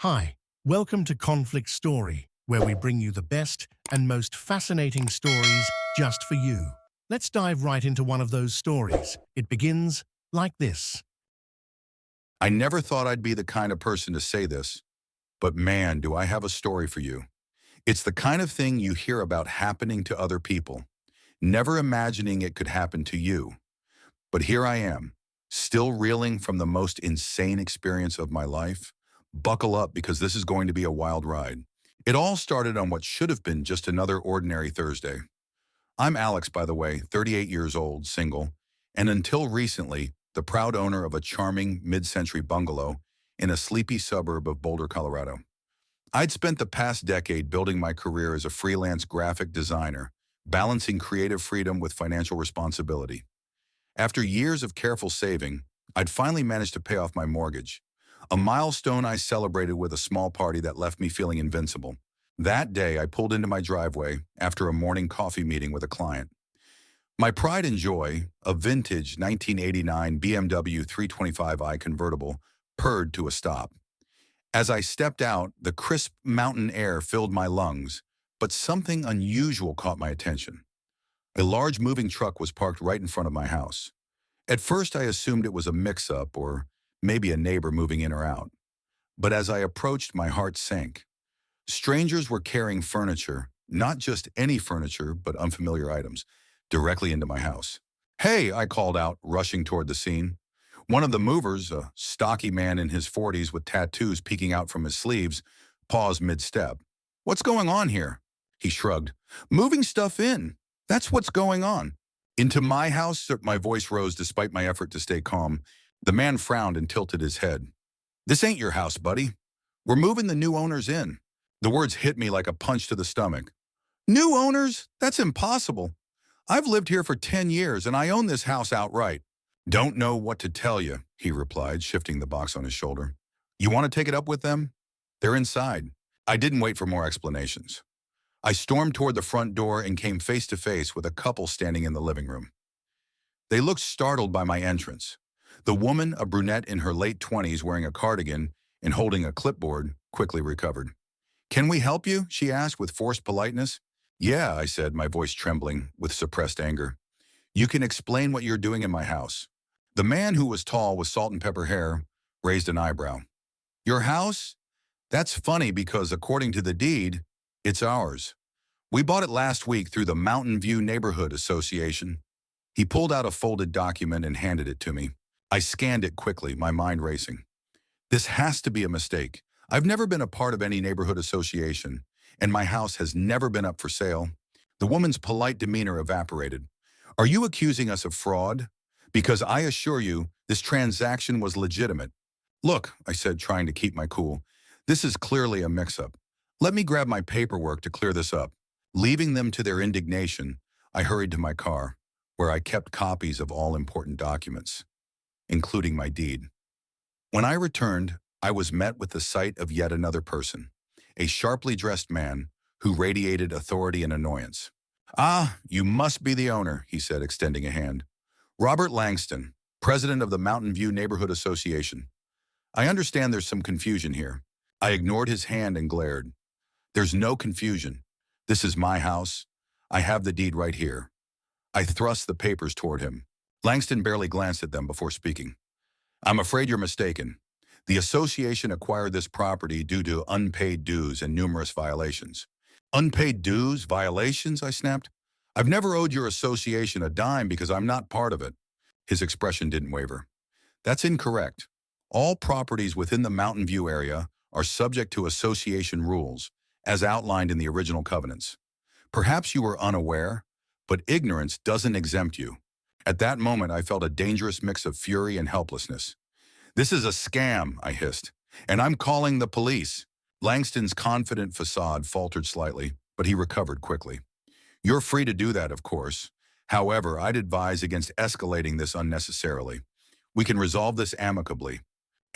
Hi, welcome to Conflict Story, where we bring you the best and most fascinating stories just for you. Let's dive right into one of those stories. It begins like this. I never thought I'd be the kind of person to say this, but man, do I have a story for you. It's the kind of thing you hear about happening to other people, never imagining it could happen to you. But here I am, still reeling from the most insane experience of my life. Buckle up because this is going to be a wild ride. It all started on what should have been just another ordinary Thursday. I'm Alex, by the way, 38 years old, single, and until recently, the proud owner of a charming mid-century bungalow in a sleepy suburb of Boulder, Colorado. I'd spent the past decade building my career as a freelance graphic designer, balancing creative freedom with financial responsibility. After years of careful saving, I'd finally managed to pay off my mortgage, a milestone I celebrated with a small party that left me feeling invincible. That day, I pulled into my driveway after a morning coffee meeting with a client. My pride and joy, a vintage 1989 BMW 325i convertible, purred to a stop. As I stepped out, the crisp mountain air filled my lungs, but something unusual caught my attention. A large moving truck was parked right in front of my house. At first, I assumed it was a mix-up or maybe a neighbor moving in or out. But as I approached, my heart sank. Strangers were carrying furniture, not just any furniture, but unfamiliar items, directly into my house. "Hey," I called out, rushing toward the scene. One of the movers, a stocky man in his 40s with tattoos peeking out from his sleeves, paused mid-step. "What's going on here?" He shrugged. "Moving stuff in. That's what's going on." "Into my house?" My voice rose despite my effort to stay calm. The man frowned and tilted his head. "This ain't your house, buddy. We're moving the new owners in." The words hit me like a punch to the stomach. "New owners? That's impossible. I've lived here for 10 years and I own this house outright." "Don't know what to tell you," he replied, shifting the box on his shoulder. "You want to take it up with them? They're inside." I didn't wait for more explanations. I stormed toward the front door and came face to face with a couple standing in the living room. They looked startled by my entrance. The woman, a brunette in her late 20s wearing a cardigan and holding a clipboard, quickly recovered. "Can we help you?" she asked with forced politeness. "Yeah," I said, my voice trembling with suppressed anger. "You can explain what you're doing in my house." The man, who was tall with salt and pepper hair, raised an eyebrow. "Your house? That's funny because according to the deed, it's ours. We bought it last week through the Mountain View Neighborhood Association." He pulled out a folded document and handed it to me. I scanned it quickly, my mind racing. This has to be a mistake. I've never been a part of any neighborhood association, and my house has never been up for sale. The woman's polite demeanor evaporated. "Are you accusing us of fraud? Because I assure you, this transaction was legitimate." "Look," I said, trying to keep my cool, "this is clearly a mix-up. Let me grab my paperwork to clear this up." Leaving them to their indignation, I hurried to my car, where I kept copies of all important documents, including my deed. When I returned, I was met with the sight of yet another person, a sharply dressed man who radiated authority and annoyance. "Ah, you must be the owner," he said, extending a hand. "Robert Langston, president of the Mountain View Neighborhood Association. I understand there's some confusion here." I ignored his hand and glared. "There's no confusion. This is my house. I have the deed right here." I thrust the papers toward him. Langston barely glanced at them before speaking. "I'm afraid you're mistaken. The association acquired this property due to unpaid dues and numerous violations." "Unpaid dues? Violations?" I snapped. "I've never owed your association a dime because I'm not part of it." His expression didn't waver. "That's incorrect. All properties within the Mountain View area are subject to association rules, as outlined in the original covenants. Perhaps you were unaware, but ignorance doesn't exempt you." At that moment, I felt a dangerous mix of fury and helplessness. "This is a scam," I hissed, "and I'm calling the police." Langston's confident facade faltered slightly, but he recovered quickly. "You're free to do that, of course. However, I'd advise against escalating this unnecessarily. We can resolve this amicably."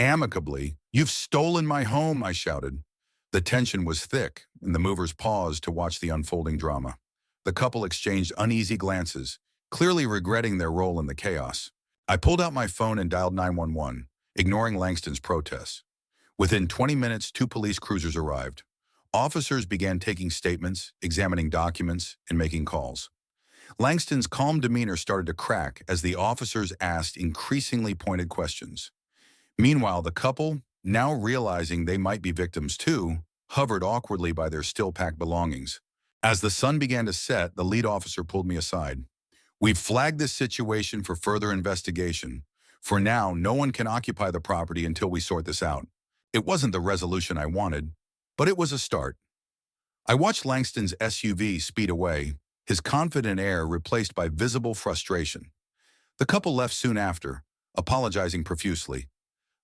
"Amicably? You've stolen my home," I shouted. The tension was thick, and the movers paused to watch the unfolding drama. The couple exchanged uneasy glances, clearly regretting their role in the chaos. I pulled out my phone and dialed 911, ignoring Langston's protests. Within 20 minutes, 2 police cruisers arrived. Officers began taking statements, examining documents, and making calls. Langston's calm demeanor started to crack as the officers asked increasingly pointed questions. Meanwhile, the couple, now realizing they might be victims too, hovered awkwardly by their still-packed belongings. As the sun began to set, the lead officer pulled me aside. "We've flagged this situation for further investigation. For now, no one can occupy the property until we sort this out." It wasn't the resolution I wanted, but it was a start. I watched Langston's SUV speed away, his confident air replaced by visible frustration. The couple left soon after, apologizing profusely.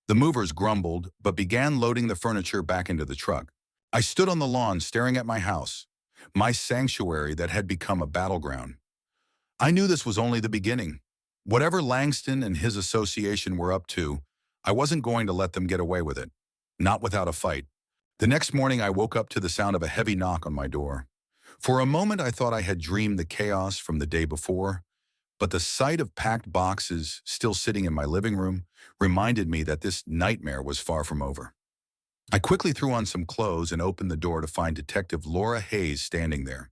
The movers grumbled, but began loading the furniture back into the truck. I stood on the lawn staring at my house, my sanctuary that had become a battleground. I knew this was only the beginning. Whatever Langston and his association were up to, I wasn't going to let them get away with it. Not without a fight. The next morning, I woke up to the sound of a heavy knock on my door. For a moment, I thought I had dreamed the chaos from the day before, but the sight of packed boxes still sitting in my living room reminded me that this nightmare was far from over. I quickly threw on some clothes and opened the door to find Detective Laura Hayes standing there.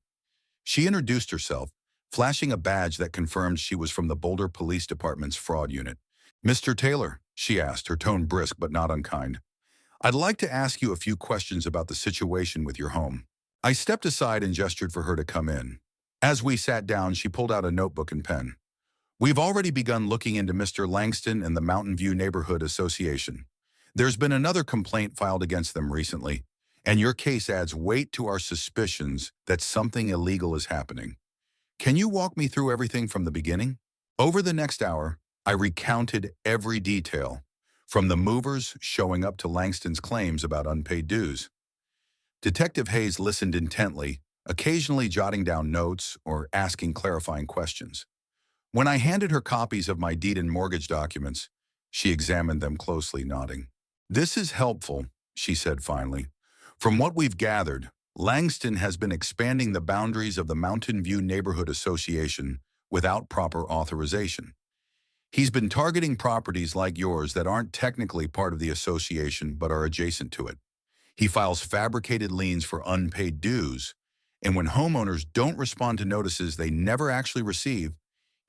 She introduced herself, flashing a badge that confirmed she was from the Boulder Police Department's fraud unit. "Mr. Taylor," she asked, her tone brisk but not unkind, "I'd like to ask you a few questions about the situation with your home." I stepped aside and gestured for her to come in. As we sat down, she pulled out a notebook and pen. "We've already begun looking into Mr. Langston and the Mountain View Neighborhood Association. There's been another complaint filed against them recently, and your case adds weight to our suspicions that something illegal is happening. Can you walk me through everything from the beginning?" Over the next hour, I recounted every detail, from the movers showing up to Langston's claims about unpaid dues. Detective Hayes listened intently, occasionally jotting down notes or asking clarifying questions. When I handed her copies of my deed and mortgage documents, she examined them closely, nodding. "This is helpful," she said finally. "From what we've gathered, Langston has been expanding the boundaries of the Mountain View Neighborhood Association without proper authorization. He's been targeting properties like yours that aren't technically part of the association but are adjacent to it. He files fabricated liens for unpaid dues, and when homeowners don't respond to notices they never actually receive,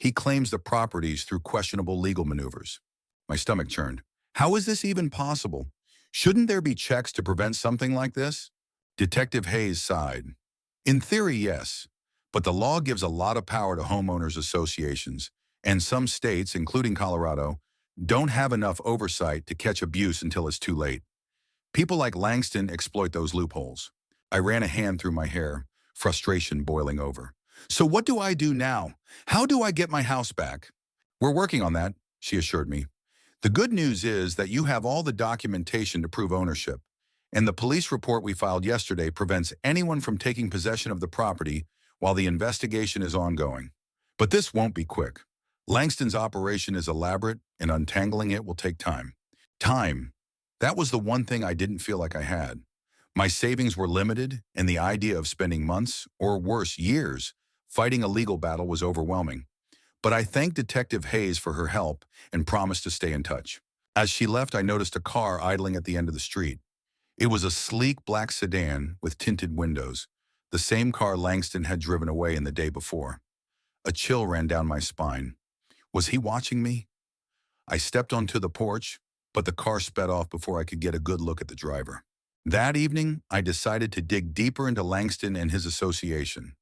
he claims the properties through questionable legal maneuvers." My stomach churned. How is this even possible? Shouldn't there be checks to prevent something like this? Detective Hayes sighed. "In theory, yes, but the law gives a lot of power to homeowners associations, and some states, including Colorado, don't have enough oversight to catch abuse until it's too late. People like Langston exploit those loopholes." I ran a hand through my hair, frustration boiling over. "So what do I do now? How do I get my house back?" "We're working on that," she assured me. "The good news is that you have all the documentation to prove ownership, and the police report we filed yesterday prevents anyone from taking possession of the property while the investigation is ongoing. But this won't be quick. Langston's operation is elaborate, and untangling it will take time." Time. That was the one thing I didn't feel like I had. My savings were limited, and the idea of spending months, or worse, years, fighting a legal battle was overwhelming. But I thanked Detective Hayes for her help and promised to stay in touch. As she left, I noticed a car idling at the end of the street. It was a sleek black sedan with tinted windows, the same car Langston had driven away in the day before. A chill ran down my spine. Was he watching me? I stepped onto the porch, but the car sped off before I could get a good look at the driver. That evening, I decided to dig deeper into Langston and his association.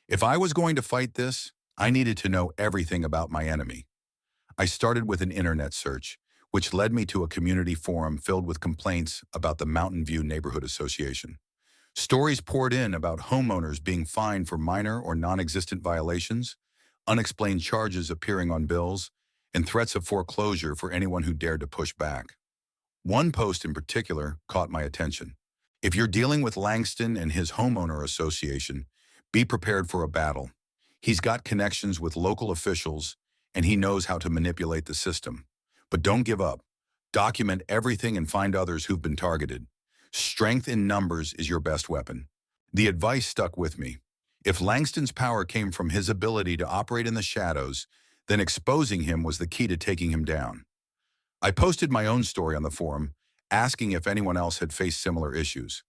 If I was going to fight this, I needed to know everything about my enemy. I started with an internet search, which led me to a community forum filled with complaints about the Mountain View Neighborhood Association. Stories poured in about homeowners being fined for minor or non-existent violations, unexplained charges appearing on bills, and threats of foreclosure for anyone who dared to push back. One post in particular caught my attention. "If you're dealing with Langston and his homeowner association, be prepared for a battle. He's got connections with local officials, and he knows how to manipulate the system. But don't give up. Document everything and find others who've been targeted. Strength in numbers is your best weapon." The advice stuck with me. If Langston's power came from his ability to operate in the shadows, then exposing him was the key to taking him down. I posted my own story on the forum, asking if anyone else had faced similar issues.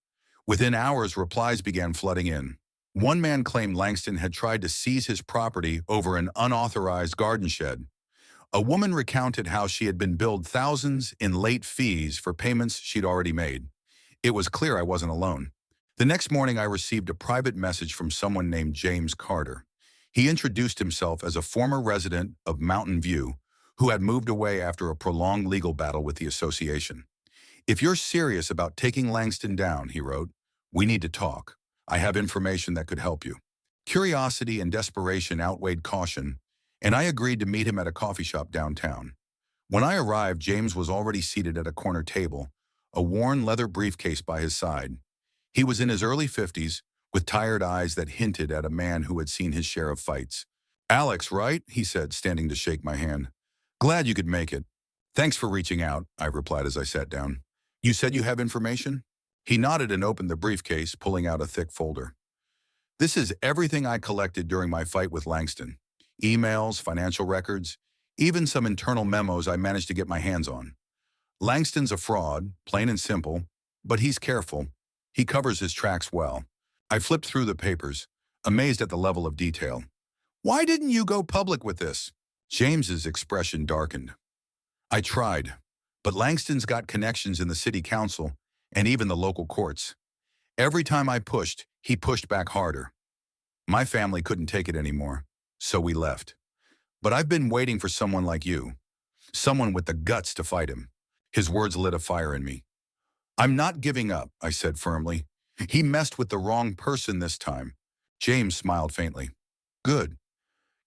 Within hours, replies began flooding in. One man claimed Langston had tried to seize his property over an unauthorized garden shed. A woman recounted how she had been billed thousands in late fees for payments she'd already made. It was clear I wasn't alone. The next morning, I received a private message from someone named James Carter. He introduced himself as a former resident of Mountain View who had moved away after a prolonged legal battle with the association. "If you're serious about taking Langston down," he wrote, "we need to talk. I have information that could help you." Curiosity and desperation outweighed caution, and I agreed to meet him at a coffee shop downtown. When I arrived, James was already seated at a corner table, a worn leather briefcase by his side. He was in his early 50s, with tired eyes that hinted at a man who had seen his share of fights. "Alex, right?" he said, standing to shake my hand. "Glad you could make it." "Thanks for reaching out," I replied as I sat down. "You said you have information?" He nodded and opened the briefcase, pulling out a thick folder. "This is everything I collected during my fight with Langston. Emails, financial records, even some internal memos I managed to get my hands on. Langston's a fraud, plain and simple, but he's careful. He covers his tracks well." I flipped through the papers, amazed at the level of detail. "Why didn't you go public with this?" James's expression darkened. "I tried, but Langston's got connections in the city council and even the local courts. Every time I pushed, he pushed back harder. My family couldn't take it anymore, so we left. But I've been waiting for someone like you, someone with the guts to fight him." His words lit a fire in me. "I'm not giving up," I said firmly. "He messed with the wrong person this time." James smiled faintly. "Good.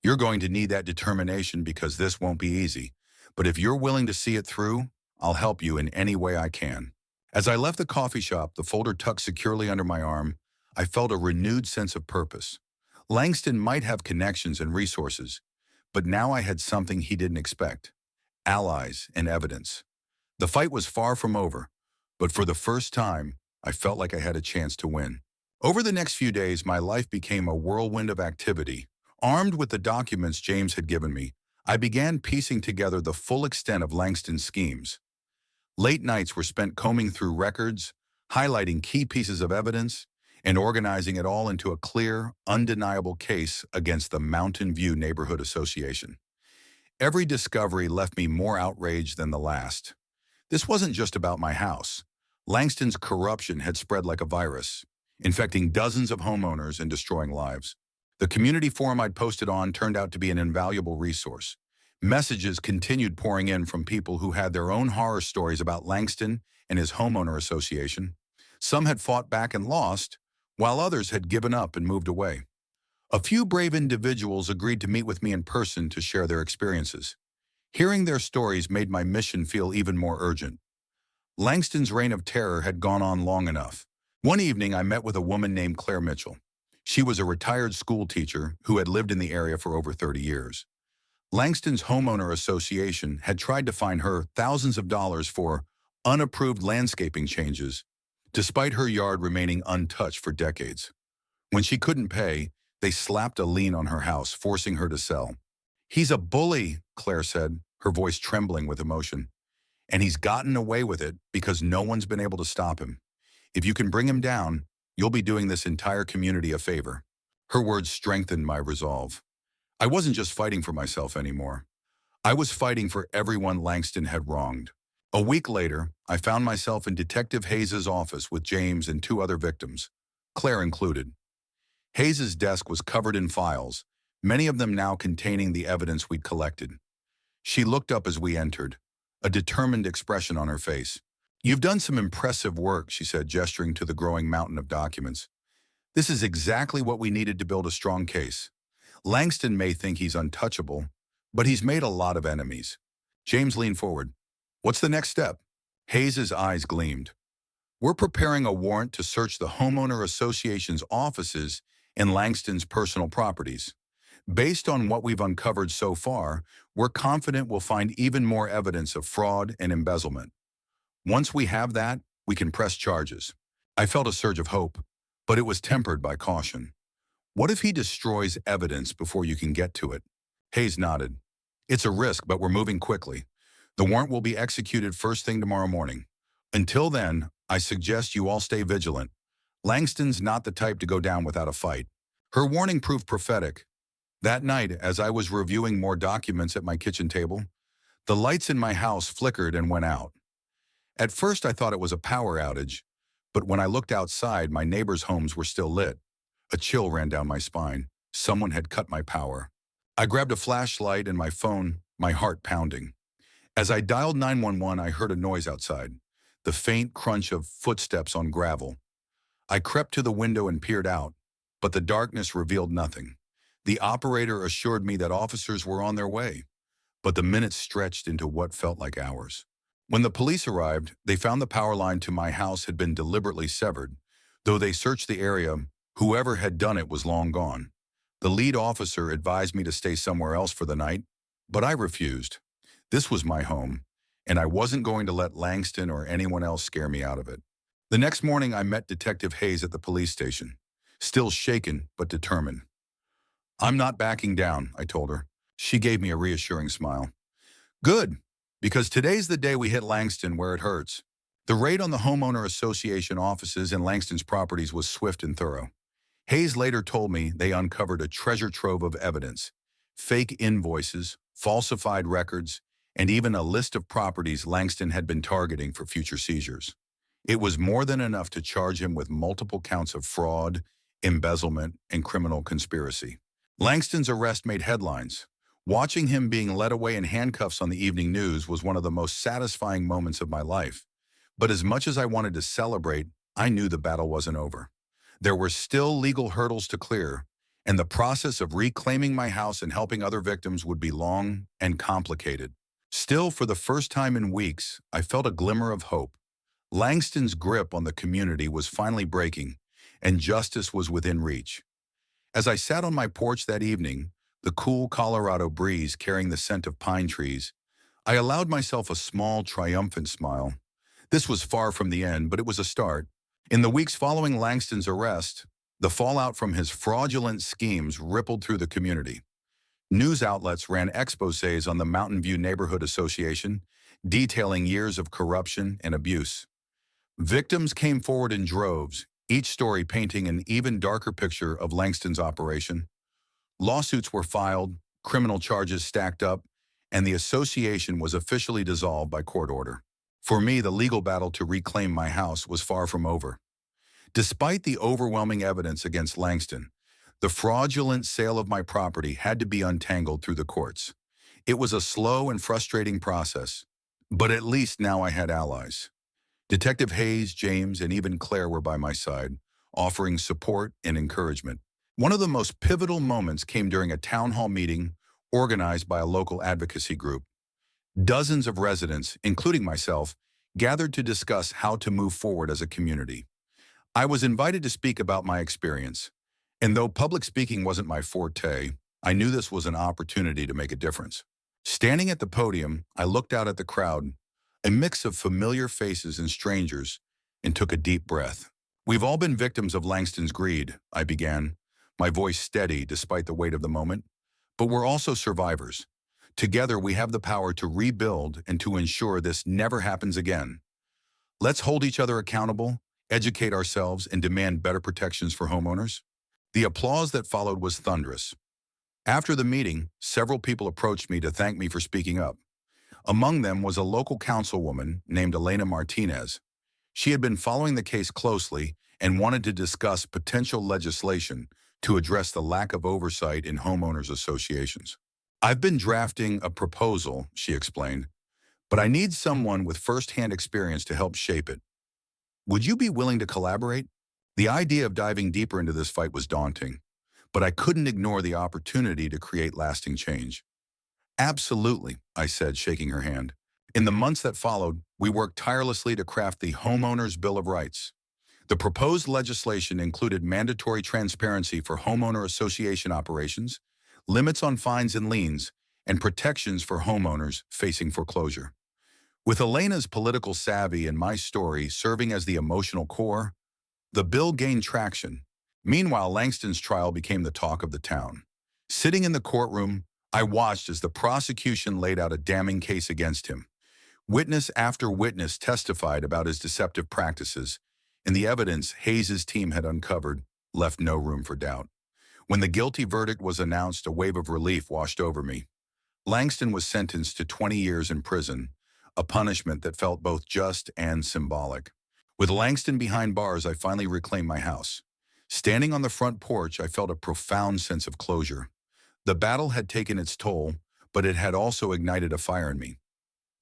You're going to need that determination because this won't be easy. But if you're willing to see it through, I'll help you in any way I can." As I left the coffee shop, the folder tucked securely under my arm, I felt a renewed sense of purpose. Langston might have connections and resources, but now I had something he didn't expect: allies and evidence. The fight was far from over, but for the first time, I felt like I had a chance to win. Over the next few days, my life became a whirlwind of activity. Armed with the documents James had given me, I began piecing together the full extent of Langston's schemes. Late nights were spent combing through records, highlighting key pieces of evidence, and organizing it all into a clear, undeniable case against the Mountain View Neighborhood Association. Every discovery left me more outraged than the last. This wasn't just about my house. Langston's corruption had spread like a virus, infecting dozens of homeowners and destroying lives. The community forum I'd posted on turned out to be an invaluable resource. Messages continued pouring in from people who had their own horror stories about Langston and his homeowner association. Some had fought back and lost, while others had given up and moved away. A few brave individuals agreed to meet with me in person to share their experiences. Hearing their stories made my mission feel even more urgent. Langston's reign of terror had gone on long enough. One evening, I met with a woman named Claire Mitchell. She was a retired school teacher who had lived in the area for over 30 years. Langston's homeowner association had tried to fine her thousands of dollars for unapproved landscaping changes, despite her yard remaining untouched for decades. When she couldn't pay, they slapped a lien on her house, forcing her to sell. "He's a bully," Claire said, her voice trembling with emotion. "And he's gotten away with it because no one's been able to stop him. If you can bring him down, you'll be doing this entire community a favor." Her words strengthened my resolve. I wasn't just fighting for myself anymore. I was fighting for everyone Langston had wronged. A week later, I found myself in Detective Hayes' office with James and two other victims, Claire included. Hayes' desk was covered in files, many of them now containing the evidence we'd collected. She looked up as we entered, a determined expression on her face. "You've done some impressive work," she said, gesturing to the growing mountain of documents. "This is exactly what we needed to build a strong case. Langston may think he's untouchable, but he's made a lot of enemies." James leaned forward. "What's the next step?" Hayes' eyes gleamed. "We're preparing a warrant to search the homeowner association's offices and Langston's personal properties. Based on what we've uncovered so far, we're confident we'll find even more evidence of fraud and embezzlement. Once we have that, we can press charges." I felt a surge of hope, but it was tempered by caution. "What if he destroys evidence before you can get to it?" Hayes nodded. "It's a risk, but we're moving quickly. The warrant will be executed first thing tomorrow morning." Until then, I suggest you all stay vigilant. Langston's not the type to go down without a fight. Her warning proved prophetic. That night, as I was reviewing more documents at my kitchen table, the lights in my house flickered and went out. At first, I thought it was a power outage, but when I looked outside, my neighbors' homes were still lit. A chill ran down my spine. Someone had cut my power. I grabbed a flashlight and my phone, my heart pounding. As I dialed 911, I heard a noise outside, the faint crunch of footsteps on gravel. I crept to the window and peered out, but the darkness revealed nothing. The operator assured me that officers were on their way, but the minutes stretched into what felt like hours. When the police arrived, they found the power line to my house had been deliberately severed. Though they searched the area, whoever had done it was long gone. The lead officer advised me to stay somewhere else for the night, but I refused. This was my home, and I wasn't going to let Langston or anyone else scare me out of it. The next morning, I met Detective Hayes at the police station, still shaken but determined. "I'm not backing down," I told her. She gave me a reassuring smile. "Good, because today's the day we hit Langston where it hurts." The raid on the homeowner association offices and Langston's properties was swift and thorough. Hayes later told me they uncovered a treasure trove of evidence: fake invoices, falsified records, and even a list of properties Langston had been targeting for future seizures. It was more than enough to charge him with multiple counts of fraud, embezzlement, and criminal conspiracy. Langston's arrest made headlines. Watching him being led away in handcuffs on the evening news was one of the most satisfying moments of my life. But as much as I wanted to celebrate, I knew the battle wasn't over. There were still legal hurdles to clear, and the process of reclaiming my house and helping other victims would be long and complicated. Still, for the first time in weeks, I felt a glimmer of hope. Langston's grip on the community was finally breaking, and justice was within reach. As I sat on my porch that evening, the cool Colorado breeze carrying the scent of pine trees, I allowed myself a small, triumphant smile. This was far from the end, but it was a start. In the weeks following Langston's arrest, the fallout from his fraudulent schemes rippled through the community. News outlets ran exposés on the Mountain View Neighborhood Association, detailing years of corruption and abuse. Victims came forward in droves, each story painting an even darker picture of Langston's operation. Lawsuits were filed, criminal charges stacked up, and the association was officially dissolved by court order. For me, the legal battle to reclaim my house was far from over. Despite the overwhelming evidence against Langston, the fraudulent sale of my property had to be untangled through the courts. It was a slow and frustrating process, but at least now I had allies. Detective Hayes, James, and even Claire were by my side, offering support and encouragement. One of the most pivotal moments came during a town hall meeting organized by a local advocacy group. Dozens of residents, including myself, gathered to discuss how to move forward as a community. I was invited to speak about my experience, and though public speaking wasn't my forte, I knew this was an opportunity to make a difference. Standing at the podium, I looked out at the crowd, a mix of familiar faces and strangers, and took a deep breath. "We've all been victims of Langston's greed," I began, my voice steady despite the weight of the moment. "But we're also survivors. Together, we have the power to rebuild and to ensure this never happens again. Let's hold each other accountable, educate ourselves, and demand better protections for homeowners." The applause that followed was thunderous. After the meeting, several people approached me to thank me for speaking up. Among them was a local councilwoman named Elena Martinez. She had been following the case closely and wanted to discuss potential legislation to address the lack of oversight in homeowners associations. "I've been drafting a proposal," she explained, "but I need someone with first-hand experience to help shape it. Would you be willing to collaborate?" The idea of diving deeper into this fight was daunting, but I couldn't ignore the opportunity to create lasting change. "Absolutely," I said, shaking her hand. In the months that followed, we worked tirelessly to craft the Homeowners Bill of Rights. The proposed legislation included mandatory transparency for homeowner association operations, limits on fines and liens, and protections for homeowners facing foreclosure. With Elena's political savvy and my story serving as the emotional core, the bill gained traction. Meanwhile, Langston's trial became the talk of the town. Sitting in the courtroom, I watched as the prosecution laid out a damning case against him. Witness after witness testified about his deceptive practices, and the evidence Hayes's team had uncovered left no room for doubt. When the guilty verdict was announced, a wave of relief washed over me. Langston was sentenced to 20 years in prison, a punishment that felt both just and symbolic. With Langston behind bars, I finally reclaimed my house. Standing on the front porch, I felt a profound sense of closure. The battle had taken its toll, but it had also ignited a fire in me.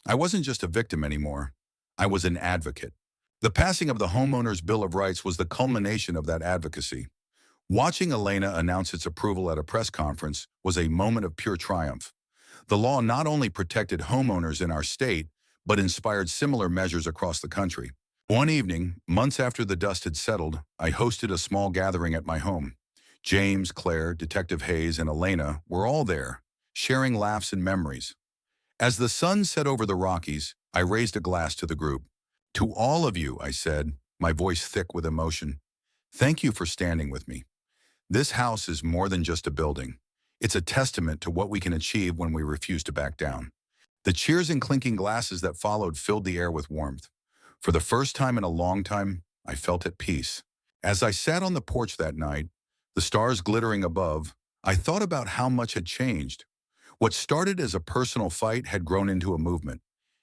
I wasn't just a victim anymore. I was an advocate. The passing of the Homeowners Bill of Rights was the culmination of that advocacy. Watching Elena announce its approval at a press conference was a moment of pure triumph. The law not only protected homeowners in our state, but inspired similar measures across the country. One evening, months after the dust had settled, I hosted a small gathering at my home. James, Claire, Detective Hayes, and Elena were all there, sharing laughs and memories. As the sun set over the Rockies, I raised a glass to the group. "To all of you," I said, my voice thick with emotion, "thank you for standing with me. This house is more than just a building. It's a testament to what we can achieve when we refuse to back down." The cheers and clinking glasses that followed filled the air with warmth. For the first time in a long time, I felt at peace. As I sat on the porch that night, the stars glittering above, I thought about how much had changed. What started as a personal fight had grown into a movement.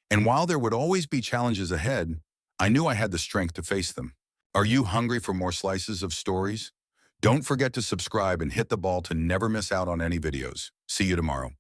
And while there would always be challenges ahead, I knew I had the strength to face them. Are you hungry for more slices of stories? Don't forget to subscribe and hit the bell to never miss out on any videos. See you tomorrow.